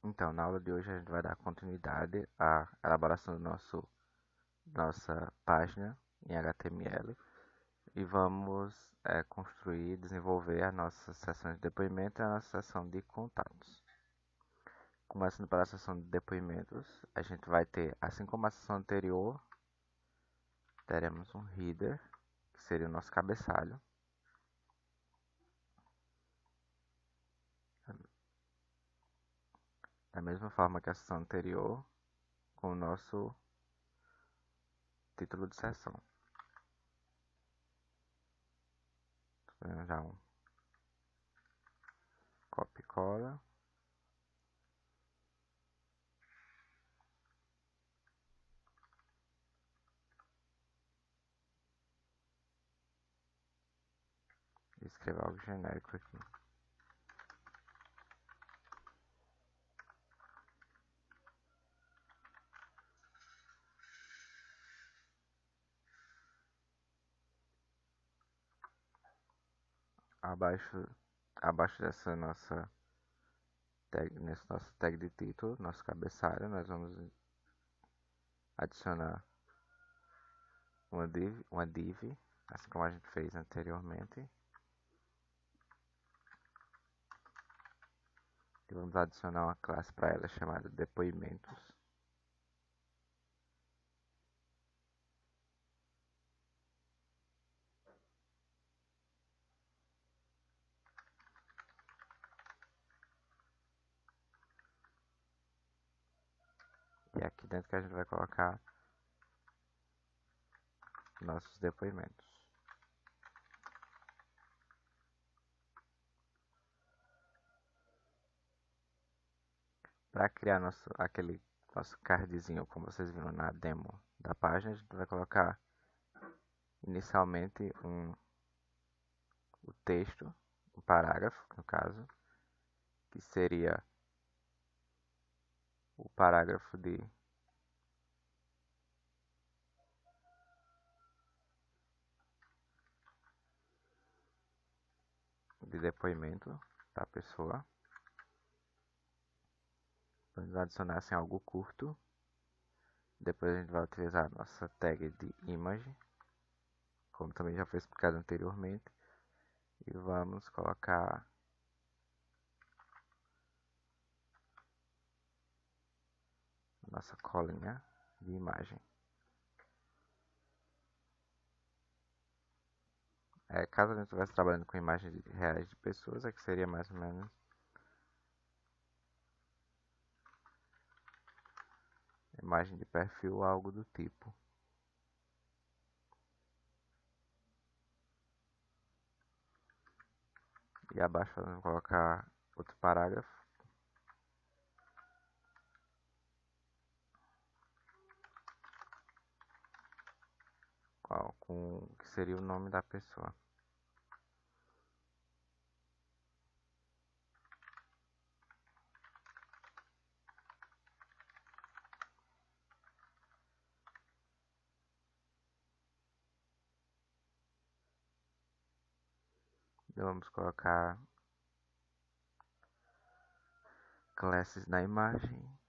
Então, na aula de hoje a gente vai dar continuidade à elaboração do nossa página em HTML e vamos construir e desenvolver a nossa seção de depoimento e a nossa seção de contatos. Começando pela seção de depoimentos, a gente vai ter, assim como a seção anterior, teremos um header, que seria o nosso cabeçalho. Da mesma forma que a seção anterior, com o nosso título de sessão. Fazendo já um copy e cola. E escrever algo genérico aqui. Abaixo, abaixo dessa nossa tag, nesse nosso tag de título, nosso cabeçalho, nós vamos adicionar uma div, assim como a gente fez anteriormente. E vamos adicionar uma classe para ela chamada depoimentos. E aqui dentro que a gente vai colocar nossos depoimentos. Para criar aquele nosso cardzinho, como vocês viram na demo da página, a gente vai colocar inicialmente o texto, um parágrafo, no caso, que seria o parágrafo de depoimento da pessoa. Vamos adicionar assim algo curto. Depois a gente vai utilizar a nossa tag de image, como também já foi explicado anteriormente. E vamos colocar nossa colinha de imagem. Caso a gente estivesse trabalhando com imagens reais de pessoas, aqui seria mais ou menos imagem de perfil ou algo do tipo. E abaixo vamos colocar outro parágrafo, com que seria o nome da pessoa. E vamos colocar classes na imagem.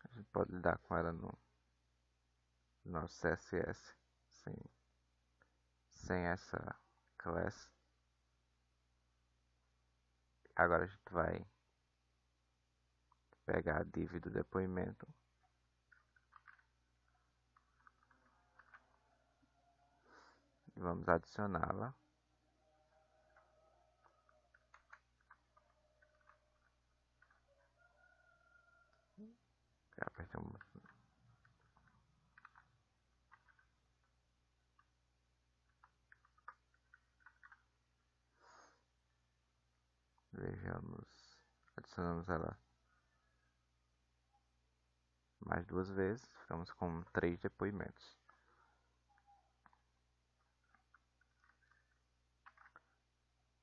A gente pode lidar com ela no nosso CSS sem essa class. Agora a gente vai pegar a div do depoimento e vamos adicioná-la. Apertamos. Vejamos, adicionamos ela mais duas vezes, ficamos com 3 depoimentos.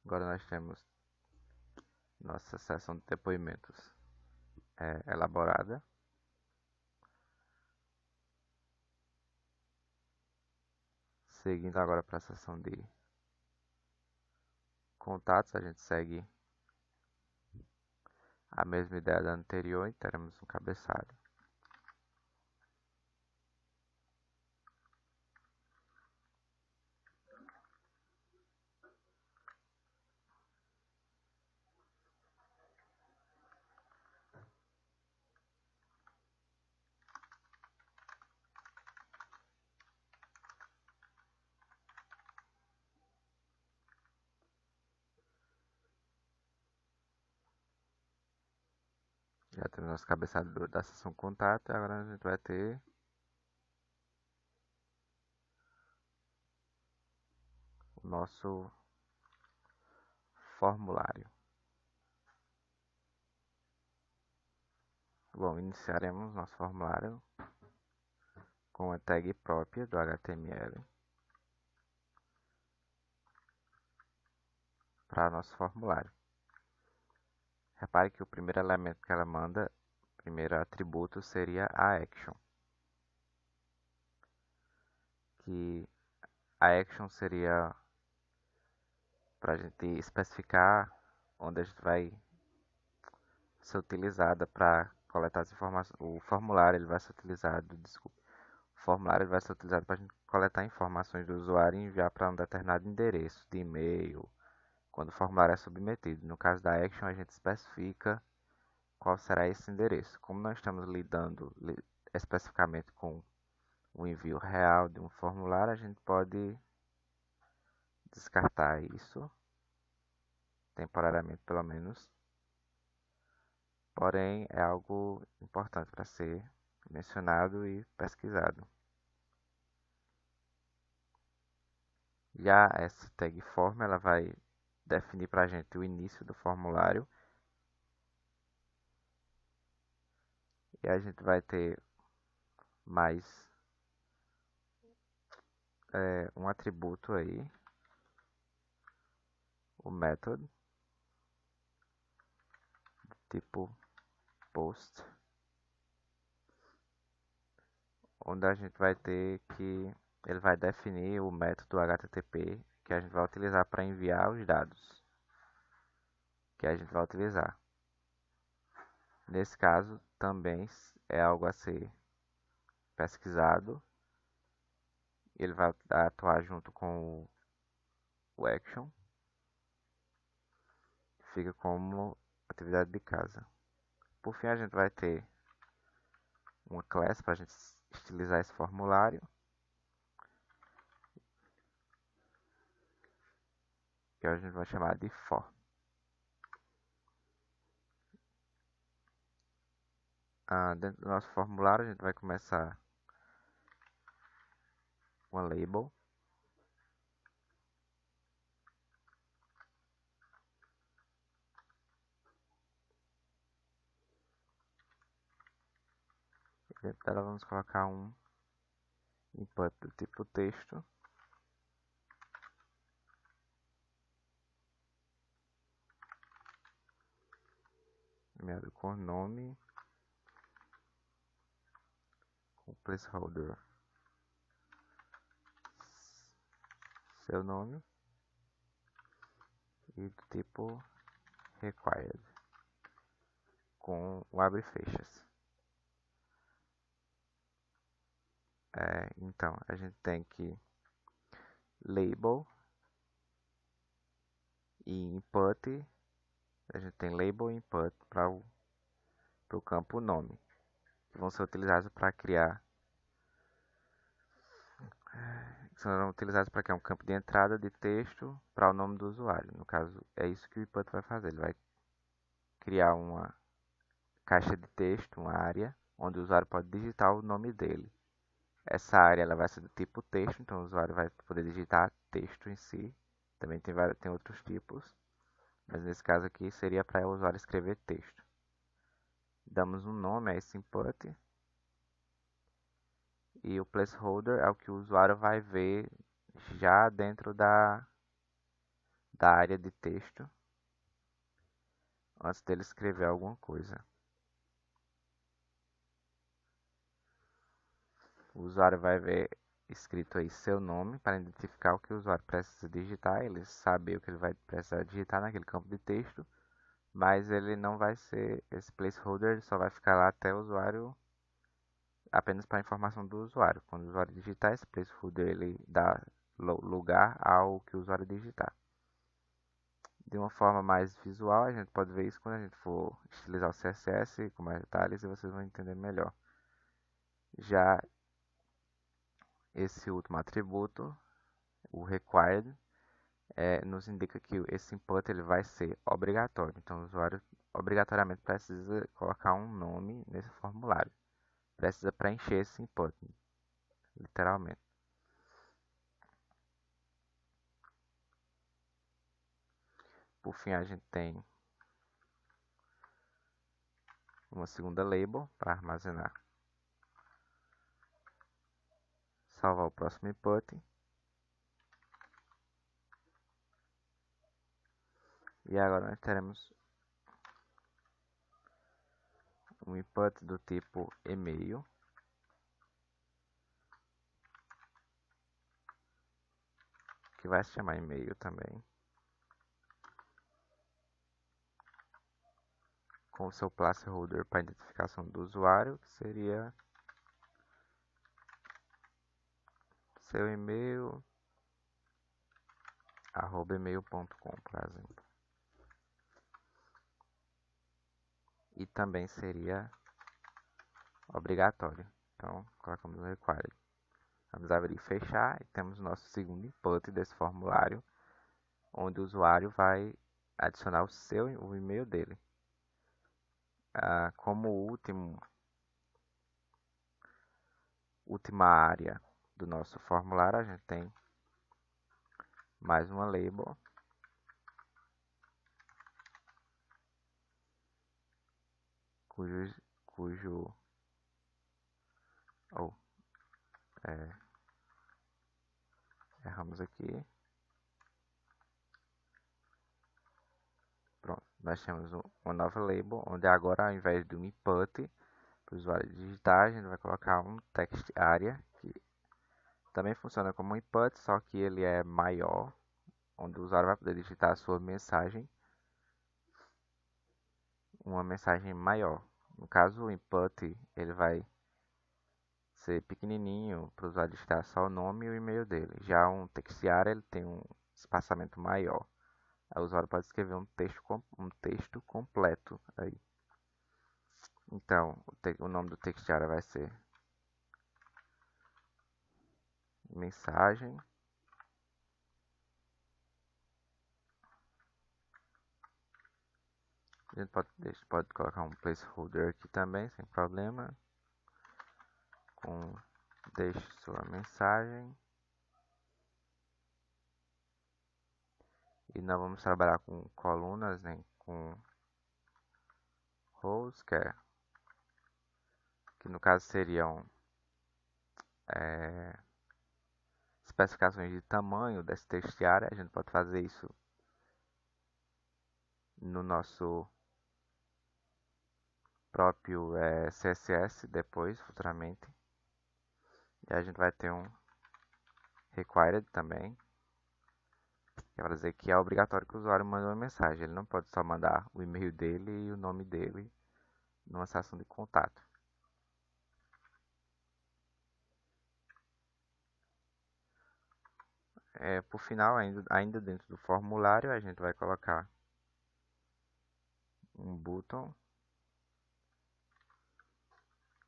Agora nós temos nossa seção de depoimentos elaborada. Seguindo agora para a seção de contatos, a gente segue A mesma ideia da anterior e teremos um cabeçalho. Já temos nosso cabeçalho da seção contato e agora a gente vai ter o nosso formulário. Bom, iniciaremos nosso formulário com a tag própria do HTML para nosso formulário. Repare que o primeiro elemento que ela manda, o primeiro atributo seria a action. Que a action seria para a gente especificar onde a gente vai ser utilizada para coletar as informações. O formulário ele vai ser utilizado, desculpa, o formulário ele vai ser utilizado para a gente coletar informações do usuário e enviar para um determinado endereço de e-mail quando o formulário é submetido. No caso da action, a gente especifica qual será esse endereço. Como nós estamos lidando especificamente com o envio real de um formulário, a gente pode descartar isso, temporariamente pelo menos. Porém, é algo importante para ser mencionado e pesquisado. Já essa tag form ela vai definir para a gente o início do formulário e a gente vai ter mais um atributo aí, o method tipo post, onde a gente vai ter que ele vai definir o método HTTP que a gente vai utilizar para enviar os dados que a gente vai utilizar. Nesse caso, também é algo a ser pesquisado. Ele vai atuar junto com o action. Fica como atividade de casa. Por fim, a gente vai ter uma classe para a gente estilizar esse formulário, que a gente vai chamar de for. Dentro do nosso formulário, a gente vai começar uma label. Dentro dela vamos colocar um input do tipo texto. Nomeado com nome, com placeholder seu nome e do tipo required, com o abre e fechas. Então, a gente tem que label e input. A gente tem label e input para o campo nome, que vão ser utilizados para criar, serão utilizados para criar um campo de entrada de texto para o nome do usuário. No caso, é isso que o input vai fazer. Ele vai criar uma caixa de texto, uma área, onde o usuário pode digitar o nome dele. Essa área ela vai ser do tipo texto, então o usuário vai poder digitar texto em si. Também tem outros tipos, mas nesse caso aqui seria para o usuário escrever texto. Damos um nome a esse input e o placeholder é o que o usuário vai ver já dentro da área de texto antes dele escrever alguma coisa. O usuário vai ver escrito aí seu nome para identificar o que o usuário precisa digitar, ele saber o que ele vai precisar digitar naquele campo de texto. mas ele não vai ser, esse placeholder ele só vai ficar lá até o usuário, apenas para informação do usuário. Quando o usuário digitar esse placeholder, ele dá lugar ao que o usuário digitar. De uma forma mais visual, a gente pode ver isso quando a gente for estilizar o CSS com mais detalhes e vocês vão entender melhor. Já esse último atributo, o required, nos indica que esse input ele vai ser obrigatório. Então, o usuário obrigatoriamente precisa colocar um nome nesse formulário. Precisa preencher esse input, literalmente. Por fim, a gente tem uma segunda label para armazenar. Salvar o próximo input. E agora nós teremos um input do tipo e-mail. Que vai se chamar e-mail também. Com o seu placeholder para identificação do usuário, que seria seu e-mail, @email.com, por exemplo. E também seria obrigatório. Então, colocamos o required. Vamos abrir e fechar e temos o nosso segundo input desse formulário, onde o usuário vai adicionar o e-mail dele. Como última área do nosso formulário, a gente tem mais uma label cujo erramos aqui. Pronto, nós temos uma nova label, onde agora ao invés de um input para o usuário digitar, a gente vai colocar um text area, que também funciona como um input, só que ele é maior, onde o usuário vai poder digitar a sua mensagem, uma mensagem maior. No caso, o input ele vai ser pequenininho para o usuário digitar só o nome e o e-mail dele. Já um text area ele tem um espaçamento maior. Aí o usuário pode escrever um texto completo aí. Então, o nome do text area vai ser mensagem. A gente pode colocar um placeholder aqui também, sem problema. Deixe sua mensagem. E nós vamos trabalhar com colunas, né, com rows, que no caso seriam especificações de tamanho desse text area. A gente pode fazer isso no nosso próprio CSS depois, futuramente. E a gente vai ter um required também, que vai dizer que é obrigatório que o usuário mande uma mensagem. Ele não pode só mandar o e-mail dele e o nome dele numa seção de contato. Por final, ainda dentro do formulário, a gente vai colocar um button,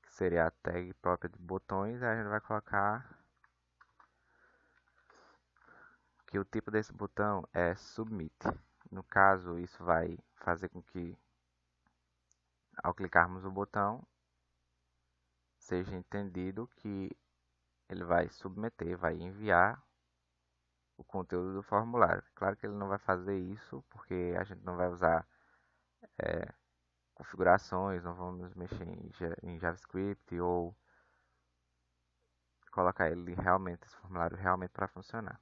que seria a tag própria de botões, e a gente vai colocar que o tipo desse botão é submit. No caso, isso vai fazer com que, ao clicarmos o botão, seja entendido que ele vai submeter, vai enviar o conteúdo do formulário. Claro que ele não vai fazer isso, porque a gente não vai usar configurações, não vamos mexer em JavaScript ou colocar esse formulário realmente para funcionar.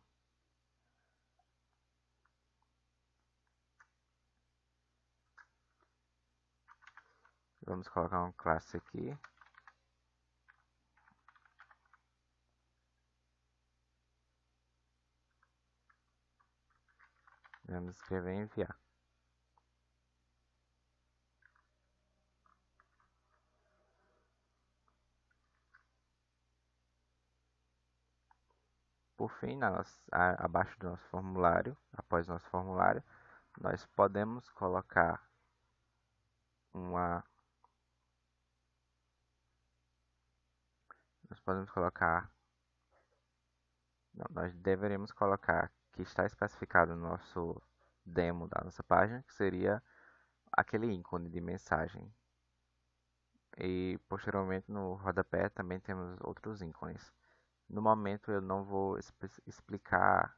Vamos colocar um classe aqui. Vamos escrever e enviar. Por fim, abaixo do nosso formulário, após o nosso formulário, nós podemos colocar uma nós podemos colocar não, nós deveremos colocar que está especificado no nosso demo da nossa página, que seria aquele ícone de mensagem. E posteriormente no rodapé também temos outros ícones. No momento eu não vou explicar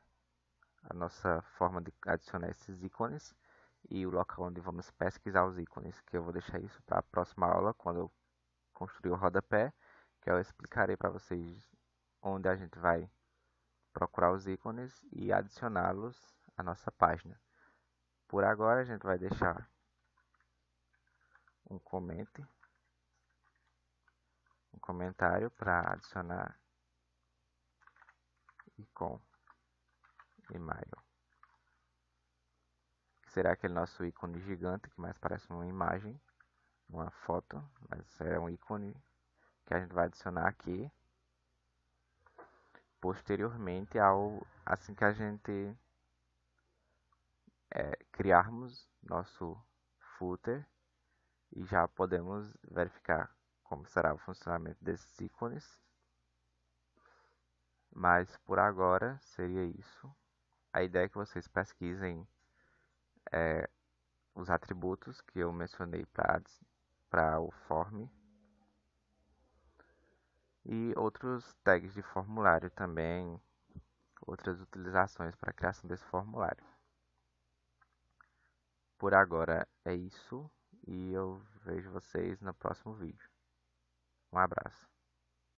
a nossa forma de adicionar esses ícones e o local onde vamos pesquisar os ícones, que eu vou deixar isso para a próxima aula, quando eu construir o rodapé, que eu explicarei para vocês onde a gente vai procurar os ícones e adicioná-los à nossa página. Por agora a gente vai deixar um comentário para adicionar icon email, que será aquele nosso ícone gigante que mais parece uma imagem, uma foto, mas é um ícone que a gente vai adicionar aqui posteriormente assim que a gente criarmos nosso footer, e já podemos verificar como será o funcionamento desses ícones. Mas por agora seria isso. A ideia é que vocês pesquisem os atributos que eu mencionei para o form e outros tags de formulário também, outras utilizações para a criação desse formulário. Por agora é isso e eu vejo vocês no próximo vídeo. Um abraço.